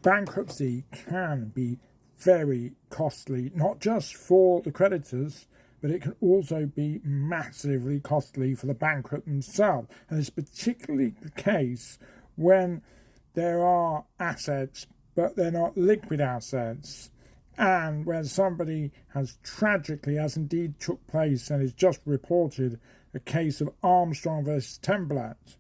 bankruptcy can be very costly, not just for the creditors, but it can also be massively costly for the bankrupt themselves. And it's particularly the case when there are assets, but they're not liquid assets, and where somebody has tragically, as indeed took place and is just reported, a case of Armstrong versus Temblatt.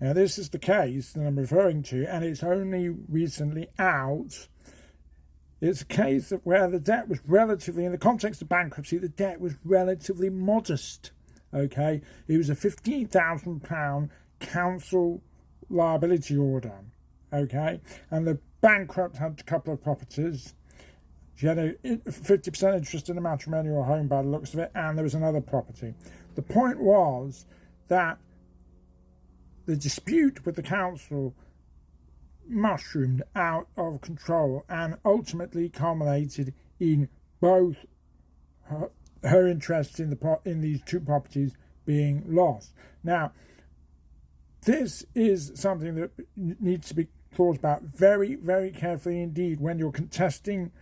Now, this is the case that I'm referring to, and it's only recently out. It's a case of where the debt was relatively, in the context of bankruptcy, the debt was relatively modest. Okay, it was a £15,000 council liability order. Okay, and the bankrupt had a couple of properties. She had a 50% interest in a matrimonial home by the looks of it, and there was another property. The point was that the dispute with the council mushroomed out of control and ultimately culminated in both her interests in these two properties being lost. Now, this is something that needs to be thought about very, very carefully indeed when you're contesting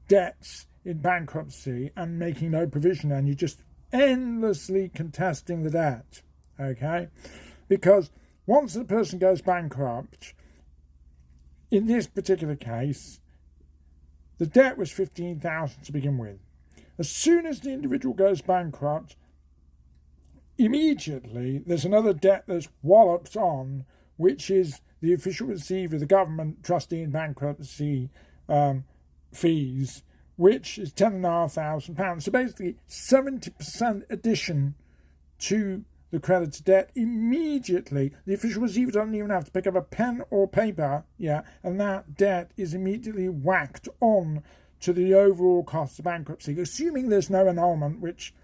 debts in bankruptcy and making no provision, and you're just endlessly contesting the debt. Okay? Because once the person goes bankrupt, in this particular case, the debt was $15,000 to begin with. As soon as the individual goes bankrupt, immediately there's another debt that's walloped on, which is the official receiver, the government trustee in bankruptcy fees, which is £10,500. So basically 70% addition to the creditor's debt immediately. The official receiver doesn't even have to pick up a pen or paper, and that debt is immediately whacked on to the overall cost of bankruptcy, assuming there's no annulment, which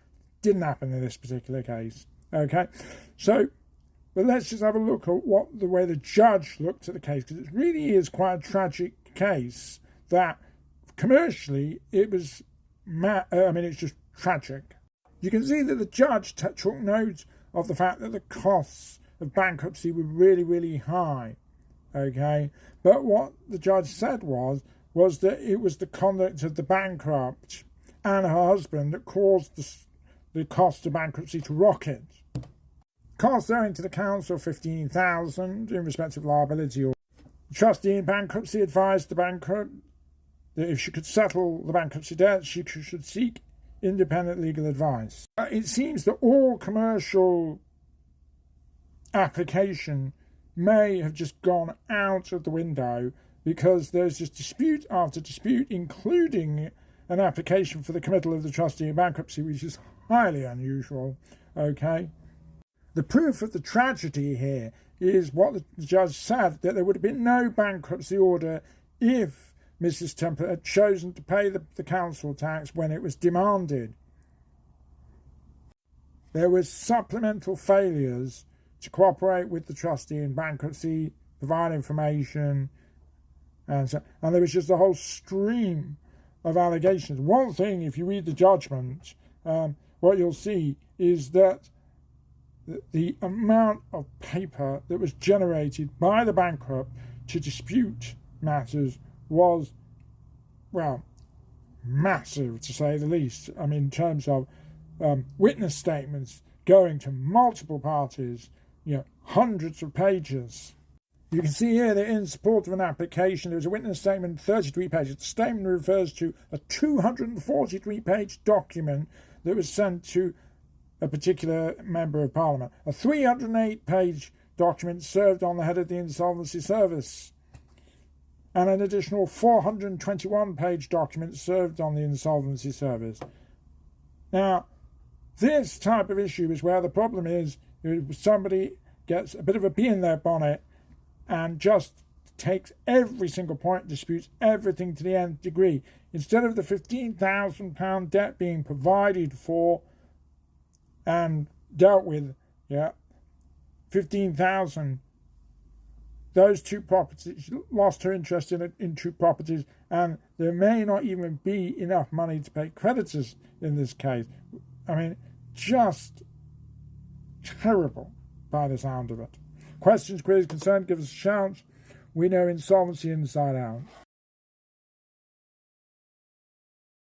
didn't happen in this particular case. Okay, so, but let's just have a look at the way the judge looked at the case, because it really is quite a tragic case that commercially it was, it's just tragic. You can see that the judge took note of the fact that the costs of bankruptcy were really, really high. Okay, but what the judge said was that it was the conduct of the bankrupt and her husband that caused the cost of bankruptcy to rocket. Costs owing to the council $15,000 in respect of liability. The trustee in bankruptcy advised the bankrupt that if she could settle the bankruptcy debt, she should seek independent legal advice. It seems that all commercial application may have just gone out of the window, because there's just dispute after dispute, including an application for the committal of the trustee in bankruptcy, which is highly unusual. Okay, the proof of the tragedy here is what the judge said, that there would have been no bankruptcy order if Mrs. Temple had chosen to pay the council tax when it was demanded. There were supplemental failures to cooperate with the trustee in bankruptcy, provide information, and there was just a whole stream of allegations. One thing, if you read the judgment, what you'll see is that the amount of paper that was generated by the bankrupt to dispute matters was, well, massive, to say the least. I mean, in terms of witness statements going to multiple parties, hundreds of pages. You can see here that in support of an application, there was a witness statement, 33 pages. The statement refers to a 243-page document that was sent to a particular member of Parliament. A 308-page document served on the head of the Insolvency Service, and an additional 421-page document served on the Insolvency Service. Now, this type of issue is where the problem is somebody gets a bit of a bee in their bonnet and just takes every single point, disputes everything to the nth degree. Instead of the £15,000 debt being provided for and dealt with, 15,000. Those two properties, lost her interest in two properties, and there may not even be enough money to pay creditors in this case. I mean, just terrible by the sound of it. Questions, queries, concerns, give us a shout. We know insolvency inside out.